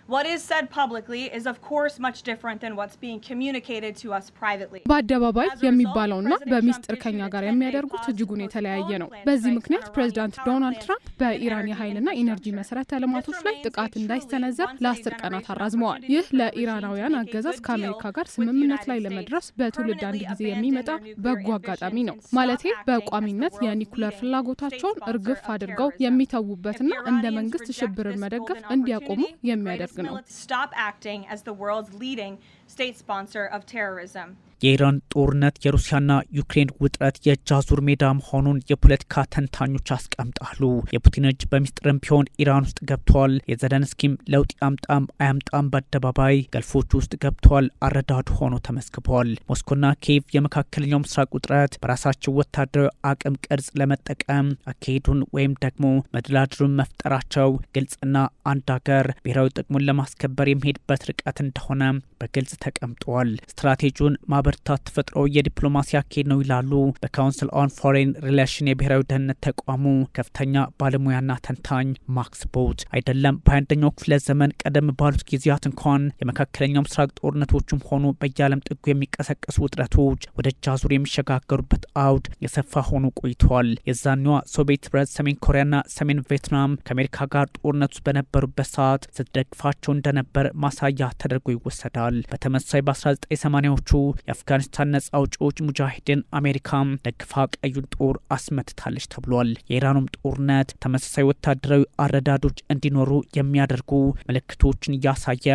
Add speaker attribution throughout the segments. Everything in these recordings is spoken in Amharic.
Speaker 1: What is said publicly is of course much different than what's being communicated to us privately.
Speaker 2: በአደባባይ የሚባለውና በሚስጥር ከኛ ጋር የሚያደርጉት እጅጉን የተለያየ ነው። በዚህ ምክንያት ፕሬዝዳንት ዶናልድ ትራምፕ በኢራን የኃይልና ኢነርጂ መሰረተ ልማቶች ላይ ጥቃት እንዳይሰነዘር ለ10 ቀናት አራዝመዋል። ይህ ለኢራናውያን አገዛዝ ከአሜሪካ ጋር ስምምነት ላይ ለመድረስ በትውልድ አንድ ጊዜ የሚመጣ በጎ አጋጣሚ ነው። ማለቴ በቋሚነት የኒኩለር ፍላጎታቸውን እርግፍ አድርገው የሚተውበትና እንደ መንግስት ሽብርን መደገፍ እንዲያቆሙ የሚያደርግ
Speaker 1: Stop acting as the world's leading state sponsor of terrorism.
Speaker 3: የኢራን ጦርነት የሩሲያና ዩክሬን ውጥረት የጃዙር ሜዳ መሆኑን የፖለቲካ ተንታኞች አስቀምጣሉ። የፑቲን እጅ በሚስጥርም ቢሆን ኢራን ውስጥ ገብቷል። የዘለንስኪም ለውጥ ያምጣም አያምጣም በአደባባይ ገልፎች ውስጥ ገብቷል። አረዳዱ ሆኖ ተመስክቧል። ሞስኮና ኪየቭ የመካከለኛው ምስራቅ ውጥረት በራሳቸው ወታደራዊ አቅም ቅርጽ ለመጠቀም አካሄዱን ወይም ደግሞ መደላድሩን መፍጠራቸው ግልጽና አንድ ሀገር ብሔራዊ ጥቅሙን ለማስከበር የሚሄድበት ርቀት እንደሆነ በግልጽ ተቀምጧል። ስትራቴጂውን ማበርታት ተፈጥሮ የዲፕሎማሲ አካሄድ ነው ይላሉ በካውንስል ኦን ፎሬን ሪሌሽን የብሔራዊ ደህንነት ተቋሙ ከፍተኛ ባለሙያና ተንታኝ ማክስ ቦት። አይደለም በ21ኛው ክፍለ ዘመን ቀደም ባሉት ጊዜያት እንኳን የመካከለኛው ምስራቅ ጦርነቶችም ሆኑ በየዓለም ጥጉ የሚቀሰቀሱ ውጥረቶች ወደ ጃዙር የሚሸጋገሩበት አውድ የሰፋ ሆኖ ቆይቷል። የዛኔዋ ሶቪየት ህብረት ሰሜን ኮሪያና ሰሜን ቪየትናም ከአሜሪካ ጋር ጦርነት ውስጥ በነበሩበት ሰዓት ስትደግፋቸው እንደነበር ማሳያ ተደርጎ ይወሰዳል። በተመሳይ በ1980ዎቹ የአፍጋኒስታን ነጻ አውጪዎች ሙጃሂድን አሜሪካ ደግፋ ቀዩን ጦር አስመትታለች ተብሏል። የኢራኑም ጦርነት ተመሳሳይ ወታደራዊ አረዳዶች እንዲኖሩ የሚያደርጉ ምልክቶችን እያሳየ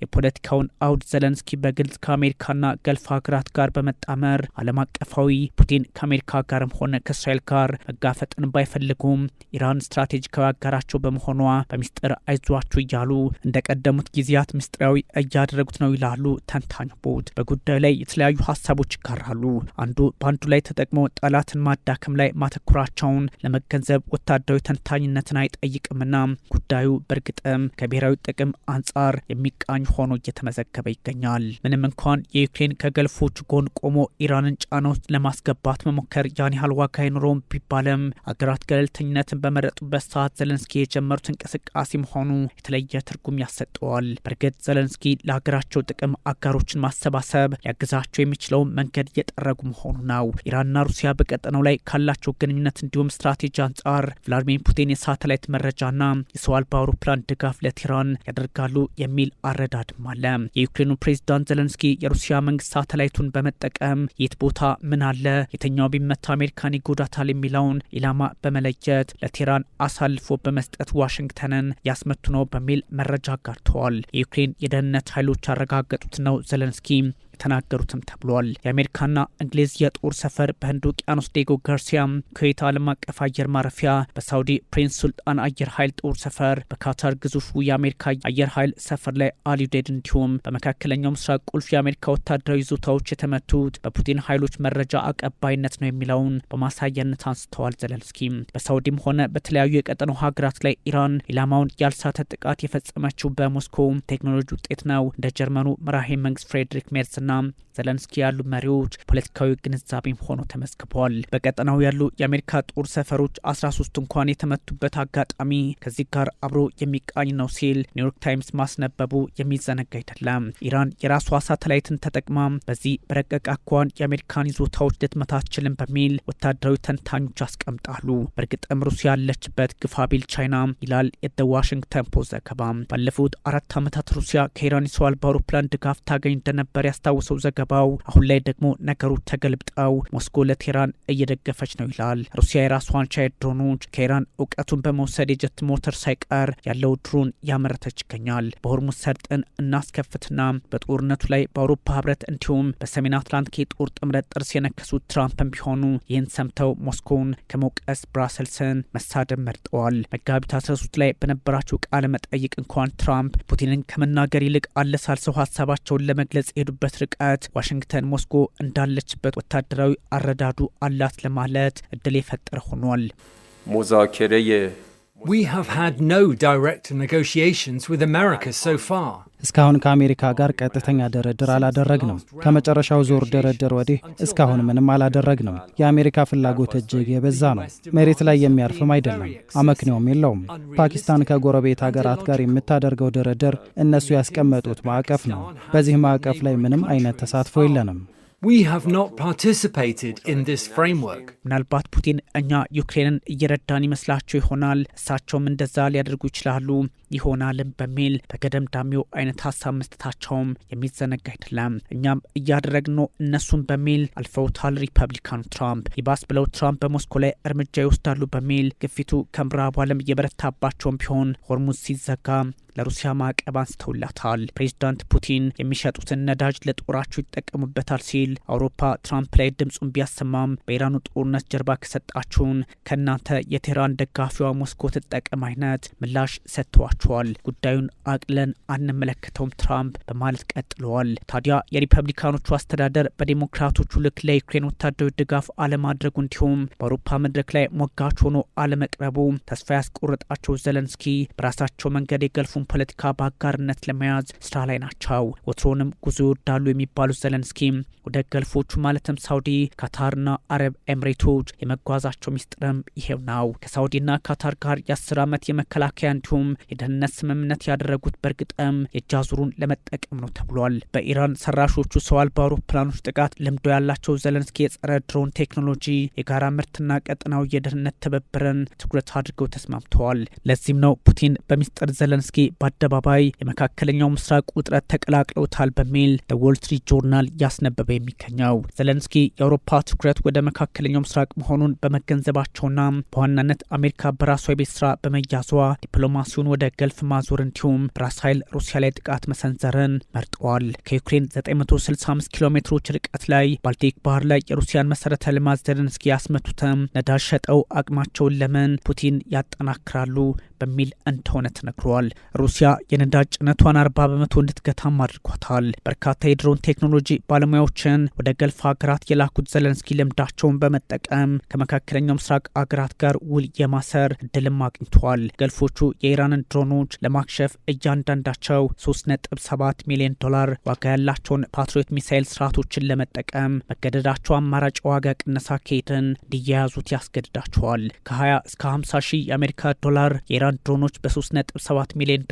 Speaker 3: የፖለቲካውን አውድ ዘለንስኪ በግልጽ ከአሜሪካና ገልፍ ሀገራት ጋር በመጣመር ዓለም አቀፋዊ ፑቲን ከአሜሪካ ጋርም ሆነ ከእስራኤል ጋር መጋፈጥን ባይፈልጉም ኢራን ስትራቴጂካዊ አጋራቸው በመሆኗ በሚስጥር አይዟችሁ እያሉ እንደቀደሙት ጊዜያት ምስጢራዊ እያደረጉት ነው ይላሉ ተንታኝ ቦት። በጉዳዩ ላይ የተለያዩ ሀሳቦች ይጋራሉ። አንዱ በአንዱ ላይ ተጠቅመው ጠላትን ማዳከም ላይ ማተኩራቸውን ለመገንዘብ ወታደራዊ ተንታኝነትን አይጠይቅምና ጉዳዩ በእርግጥም ከብሔራዊ ጥቅም አንጻር የሚቃኝ ሆኖ እየተመዘገበ ይገኛል። ምንም እንኳን የዩክሬን ከገልፎች ጎን ቆሞ ኢራንን ጫና ውስጥ ለማስገባት መሞከር ያን ያህል ዋጋ አይኖረውም ቢባልም አገራት ገለልተኝነትን በመረጡበት ሰዓት ዘለንስኪ የጀመሩት እንቅስቃሴ መሆኑ የተለየ ትርጉም ያሰጠዋል። በእርግጥ ዘለንስኪ ለሀገራቸው ጥቅም አጋሮችን ማሰባሰብ ሊያግዛቸው የሚችለው መንገድ እየጠረጉ መሆኑ ነው። ኢራንና ሩሲያ በቀጠናው ላይ ካላቸው ግንኙነት እንዲሁም ስትራቴጂ አንጻር ቭላድሚር ፑቲን የሳተላይት መረጃና የሰው አልባ አውሮፕላን ድጋፍ ለቴህራን ያደርጋሉ የሚል አረዳድም አለ። የዩክሬኑ ፕሬዝዳንት ዘለንስኪ የሩሲያ መንግስት ሳተላይቱን በመጠቀም የት ቦታ ምን አለ፣ የትኛው ቢመታ አሜሪካን ይጎዳታል የሚለውን ኢላማ በመለየት ለቴህራን አሳልፎ በመስጠት ዋሽንግተንን ያስመቱ ነው በሚል መረጃ አጋርተዋል። የዩክሬን የደህንነት ኃይሎች ያረጋገጡት ነው ዘለንስኪ ተናገሩትም ተብሏል። የአሜሪካና እንግሊዝ የጦር ሰፈር በህንድ ውቅያኖስ ዴጎ ጋርሲያ፣ ኩዌት ዓለም አቀፍ አየር ማረፊያ፣ በሳውዲ ፕሪንስ ሱልጣን አየር ኃይል ጦር ሰፈር፣ በካታር ግዙፉ የአሜሪካ አየር ኃይል ሰፈር ላይ አልዩዴድ እንዲሁም በመካከለኛው ምስራቅ ቁልፍ የአሜሪካ ወታደራዊ ይዞታዎች የተመቱት በፑቲን ኃይሎች መረጃ አቀባይነት ነው የሚለውን በማሳያነት አንስተዋል ዘለንስኪ። በሳውዲም ሆነ በተለያዩ የቀጠናው ሀገራት ላይ ኢራን ኢላማውን ያልሳተ ጥቃት የፈጸመችው በሞስኮ ቴክኖሎጂ ውጤት ነው። እንደ ጀርመኑ መራሄ መንግስት ፍሬድሪክ ሜርዝ ዘለንስኪ ያሉ መሪዎች ፖለቲካዊ ግንዛቤም ሆኖ ተመዝግቧል። በቀጠናው ያሉ የአሜሪካ ጦር ሰፈሮች 13 እንኳን የተመቱበት አጋጣሚ ከዚህ ጋር አብሮ የሚቃኝ ነው ሲል ኒውዮርክ ታይምስ ማስነበቡ የሚዘነጋ አይደለም። ኢራን የራሷ ሳተላይትን ተጠቅማ በዚህ በረቀቀ አኳን የአሜሪካን ይዞታዎች ልትመታ አትችልም በሚል ወታደራዊ ተንታኞች አስቀምጣሉ። በእርግጥም ሩሲያ ያለችበት ግፋቢል ቻይና ይላል የደ ዋሽንግተን ፖስት ዘገባ። ባለፉት 4 ዓመታት ሩሲያ ከኢራን የሰው አልባ አውሮፕላን ድጋፍ ታገኝ እንደነበር ያስታወሰው ዘገባው አሁን ላይ ደግሞ ነገሮች ተገልብጠው ሞስኮ ለቴህራን እየደገፈች ነው ይላል። ሩሲያ የራሷን ቻይ ድሮኖች ከኢራን እውቀቱን በመውሰድ የጀት ሞተር ሳይቀር ያለው ድሮን ያመረተች ይገኛል። በሆርሙዝ ሰርጥን እናስከፍትና በጦርነቱ ላይ በአውሮፓ ህብረት እንዲሁም በሰሜን አትላንቲክ የጦር ጥምረት ጥርስ የነከሱት ትራምፕም ቢሆኑ ይህን ሰምተው ሞስኮውን ከመውቀስ ብራሰልስን መሳደብ መርጠዋል። መጋቢት 13 ላይ በነበራቸው ቃለ መጠይቅ እንኳን ትራምፕ ፑቲንን ከመናገር ይልቅ አለሳልሰው ሀሳባቸውን ለመግለጽ የሄዱበት ርቀት ዋሽንግተን ሞስኮ እንዳለችበት ወታደራዊ አረዳዱ አላት ለማለት እድል የፈጠረ ሆኗል።
Speaker 4: ሙዛከሬ We have had no direct negotiations with America so far.
Speaker 5: እስካሁን ከአሜሪካ ጋር ቀጥተኛ ድርድር አላደረግንም። ከመጨረሻው ዙር ድርድር ወዲህ እስካሁን ምንም አላደረግንም። የአሜሪካ ፍላጎት እጅግ የበዛ ነው። መሬት ላይ የሚያርፍም አይደለም። አመክንዮም የለውም። ፓኪስታን ከጎረቤት ሀገራት ጋር የምታደርገው ድርድር እነሱ ያስቀመጡት ማዕቀፍ ነው። በዚህ ማዕቀፍ ላይ ምንም አይነት ተሳትፎ የለንም።
Speaker 4: We have not participated in this framework.
Speaker 3: ምናልባት ፑቲን እኛ ዩክሬንን እየረዳን ይመስላቸው ይሆናል፣ እሳቸውም እንደዛ ሊያደርጉ ይችላሉ ይሆናልም በሚል በገደምዳሚው አይነት ሀሳብ መስጠታቸውም የሚዘነጋ አይደለም። እኛም እያደረግን ነው እነሱም በሚል አልፈውታል ሪፐብሊካኑ ትራምፕ። ይባስ ብለው ትራምፕ በሞስኮ ላይ እርምጃ ይወስዳሉ በሚል ግፊቱ ከምዕራቡ ዓለም እየበረታባቸውም ቢሆን ሆርሙዝ ሲዘጋ ለሩሲያ ማዕቀብ አንስተውላታል። ፕሬዚዳንት ፑቲን የሚሸጡትን ነዳጅ ለጦራቸው ይጠቀሙበታል ሲል አውሮፓ ትራምፕ ላይ ድምፁን ቢያሰማም በኢራኑ ጦርነት ጀርባ ከሰጣችሁን ከእናንተ የቴህራን ደጋፊዋ ሞስኮ ትጠቀም አይነት ምላሽ ሰጥተዋቸዋል። ጉዳዩን አቅለን አንመለከተውም ትራምፕ በማለት ቀጥለዋል። ታዲያ የሪፐብሊካኖቹ አስተዳደር በዴሞክራቶቹ ልክ ለዩክሬን ወታደራዊ ድጋፍ አለማድረጉ እንዲሁም በአውሮፓ መድረክ ላይ ሞጋች ሆኖ አለመቅረቡ ተስፋ ያስቆረጣቸው ዘለንስኪ በራሳቸው መንገድ የገልፉን ፖለቲካ በአጋርነት ለመያዝ ስራ ላይ ናቸው። ወትሮንም ጉዞ ይወዳሉ የሚባሉት ዘለንስኪ ወደ ገልፎቹ ማለትም ሳውዲ፣ ካታርና አረብ ኤምሬቶች የመጓዛቸው ሚስጥርም ይሄው ነው። ከሳውዲና ካታር ጋር የ10 ዓመት የመከላከያ እንዲሁም የደህንነት ስምምነት ያደረጉት በእርግጥም የጃዙሩን ለመጠቀም ነው ተብሏል። በኢራን ሰራሾቹ ሰው አልባ አውሮፕላኖች ጥቃት ልምዶ ያላቸው ዘለንስኪ የጸረ ድሮን ቴክኖሎጂ፣ የጋራ ምርትና ቀጠናዊ የደህንነት ትብብርን ትኩረት አድርገው ተስማምተዋል። ለዚህም ነው ፑቲን በሚስጥር ዘለንስኪ በአደባባይ የመካከለኛው ምስራቅ ውጥረት ተቀላቅለውታል በሚል ዎል ስትሪት ጆርናል እያስነበበ የሚገኘው። ዘለንስኪ የአውሮፓ ትኩረት ወደ መካከለኛው ምስራቅ መሆኑን በመገንዘባቸውና በዋናነት አሜሪካ በራሷ የቤት ስራ በመያዟ ዲፕሎማሲውን ወደ ገልፍ ማዞር እንዲሁም በራስ ኃይል ሩሲያ ላይ ጥቃት መሰንዘርን መርጠዋል። ከዩክሬን 965 ኪሎ ሜትሮች ርቀት ላይ ባልቲክ ባህር ላይ የሩሲያን መሰረተ ልማት ዘለንስኪ ያስመቱትም ነዳጅ ሸጠው አቅማቸውን ለምን ፑቲን ያጠናክራሉ በሚል እንደሆነ ተነግሯል። ሩሲያ የነዳጅ ጭነቷን 40 በመቶ እንድትገታም አድርጓታል። በርካታ የድሮን ቴክኖሎጂ ባለሙያዎችን ወደ ገልፍ ሀገራት የላኩት ዘለንስኪ ልምዳቸውን በመጠቀም ከመካከለኛው ምስራቅ አገራት ጋር ውል የማሰር እድልም አግኝተዋል። ገልፎቹ የኢራንን ድሮኖች ለማክሸፍ እያንዳንዳቸው $3.7 ሚሊዮን ዋጋ ያላቸውን ፓትሪዮት ሚሳይል ስርዓቶችን ለመጠቀም መገደዳቸው አማራጭ ዋጋ ቅነሳ ከሄድን እንዲያያዙት ያስገድዳቸዋል። ከ20 እስከ 50 ሺህ የአሜሪካ ዶላር የኢራን ድሮኖች በ3.7 ሚሊዮን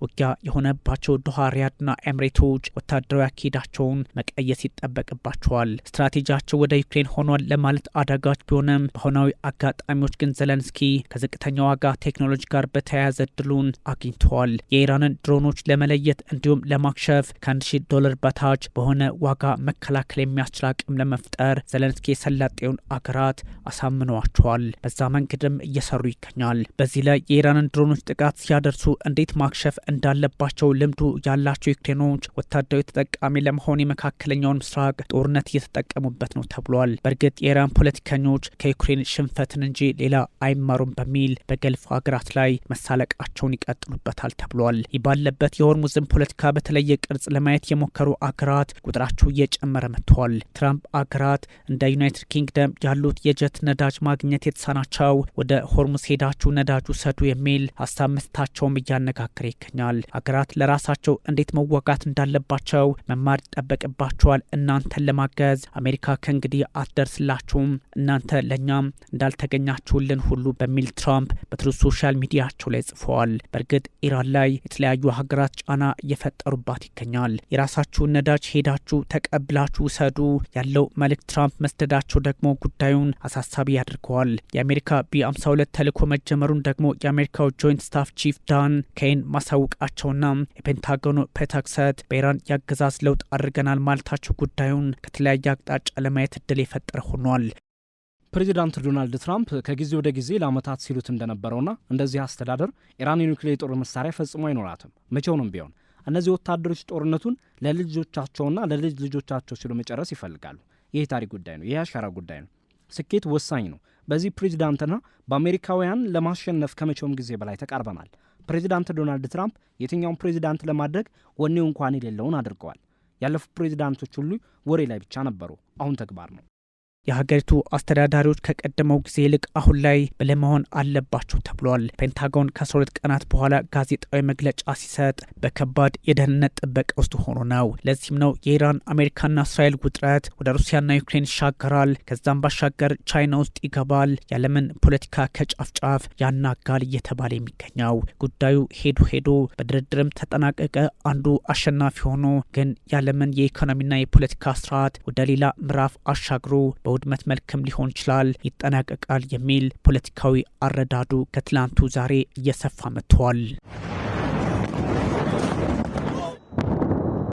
Speaker 3: ውጊያ የሆነባቸው ዶሃ፣ ሪያድና ኤምሬቶች ወታደራዊ አካሄዳቸውን መቀየስ ይጠበቅባቸዋል። ስትራቴጂያቸው ወደ ዩክሬን ሆኗል ለማለት አዳጋች ቢሆንም በሆናዊ አጋጣሚዎች ግን ዘለንስኪ ከዝቅተኛ ዋጋ ቴክኖሎጂ ጋር በተያያዘ እድሉን አግኝተዋል። የኢራንን ድሮኖች ለመለየት እንዲሁም ለማክሸፍ $1,000 በታች በሆነ ዋጋ መከላከል የሚያስችል አቅም ለመፍጠር ዘለንስኪ የሰላጤውን አገራት አሳምነዋቸዋል። በዛ መንገድም እየሰሩ ይገኛል። በዚህ ላይ የኢራንን ድሮኖች ጥቃት ሲያደርሱ እንዴት ማክሸፍ እንዳለባቸው ልምዱ ያላቸው ዩክሬኖች ወታደራዊ ተጠቃሚ ለመሆን የመካከለኛውን ምስራቅ ጦርነት እየተጠቀሙበት ነው ተብሏል። በእርግጥ የኢራን ፖለቲከኞች ከዩክሬን ሽንፈትን እንጂ ሌላ አይማሩም በሚል በገልፍ ሀገራት ላይ መሳለቃቸውን ይቀጥሉበታል ተብሏል። ይህ ባለበት የሆርሙዝን ፖለቲካ በተለየ ቅርጽ ለማየት የሞከሩ አገራት ቁጥራቸው እየጨመረ መጥተዋል። ትራምፕ አገራት እንደ ዩናይትድ ኪንግደም ያሉት የጀት ነዳጅ ማግኘት የተሳናቸው ወደ ሆርሙዝ ሄዳችሁ ነዳጅ ውሰዱ የሚል ሀሳብ መስጠታቸውም እያነጋገረ ይገኛል። ሀገራት ለራሳቸው እንዴት መዋጋት እንዳለባቸው መማር ይጠበቅባቸዋል። እናንተን ለማገዝ አሜሪካ ከእንግዲህ አትደርስላችሁም፣ እናንተ ለእኛም እንዳልተገኛችሁልን ሁሉ በሚል ትራምፕ በትሩዝ ሶሻል ሚዲያቸው ላይ ጽፈዋል። በእርግጥ ኢራን ላይ የተለያዩ ሀገራት ጫና እየፈጠሩባት ይገኛል። የራሳችሁን ነዳጅ ሄዳችሁ ተቀብላችሁ ውሰዱ ያለው መልእክት ትራምፕ መስደዳቸው ደግሞ ጉዳዩን አሳሳቢ ያድርገዋል። የአሜሪካ ቢ52 ተልዕኮ መጀመሩን ደግሞ የአሜሪካው ጆይንት ስታፍ ቺፍ ዳን ኬን ማሳወቃቸውና የፔንታጎኑ ፔታክሰት በኢራን የአገዛዝ ለውጥ አድርገናል ማለታቸው ጉዳዩን ከተለያየ አቅጣጫ ለማየት እድል የፈጠረ ሆኗል።
Speaker 6: ፕሬዚዳንት ዶናልድ ትራምፕ ከጊዜ ወደ ጊዜ ለዓመታት ሲሉት እንደነበረውና እንደዚህ አስተዳደር ኢራን የኒውክሌር ጦር መሳሪያ ፈጽሞ አይኖራትም መቼውንም ቢሆን እነዚህ ወታደሮች ጦርነቱን ለልጅ ልጆቻቸውና ለልጅ ልጆቻቸው ሲሉ መጨረስ ይፈልጋሉ። ይህ ታሪክ ጉዳይ ነው። ይህ አሻራ ጉዳይ ነው። ስኬት ወሳኝ ነው። በዚህ ፕሬዚዳንትና በአሜሪካውያን ለማሸነፍ ከመቼውም ጊዜ በላይ ተቃርበናል። ፕሬዚዳንት ዶናልድ ትራምፕ የትኛውን ፕሬዚዳንት ለማድረግ ወኔው እንኳን የሌለውን አድርገዋል። ያለፉት ፕሬዚዳንቶች ሁሉ ወሬ ላይ ብቻ ነበሩ። አሁን ተግባር ነው።
Speaker 3: የሀገሪቱ አስተዳዳሪዎች ከቀደመው ጊዜ ይልቅ አሁን ላይ ብልህ መሆን አለባቸው ተብሏል። ፔንታጎን ከ12 ቀናት በኋላ ጋዜጣዊ መግለጫ ሲሰጥ በከባድ የደህንነት ጥበቃ ውስጥ ሆኖ ነው። ለዚህም ነው የኢራን አሜሪካና እስራኤል ውጥረት ወደ ሩሲያና ዩክሬን ይሻገራል፣ ከዛም ባሻገር ቻይና ውስጥ ይገባል፣ ያለምን ፖለቲካ ከጫፍ ጫፍ ያናጋል እየተባለ የሚገኘው። ጉዳዩ ሄዶ በድርድርም ተጠናቀቀ፣ አንዱ አሸናፊ ሆኖ ግን ያለምን የኢኮኖሚና የፖለቲካ ስርዓት ወደ ሌላ ምዕራፍ አሻግሮ በውድመት መልክም ሊሆን ይችላል ይጠናቀቃል የሚል ፖለቲካዊ አረዳዱ ከትላንቱ ዛሬ እየሰፋ መጥቷል።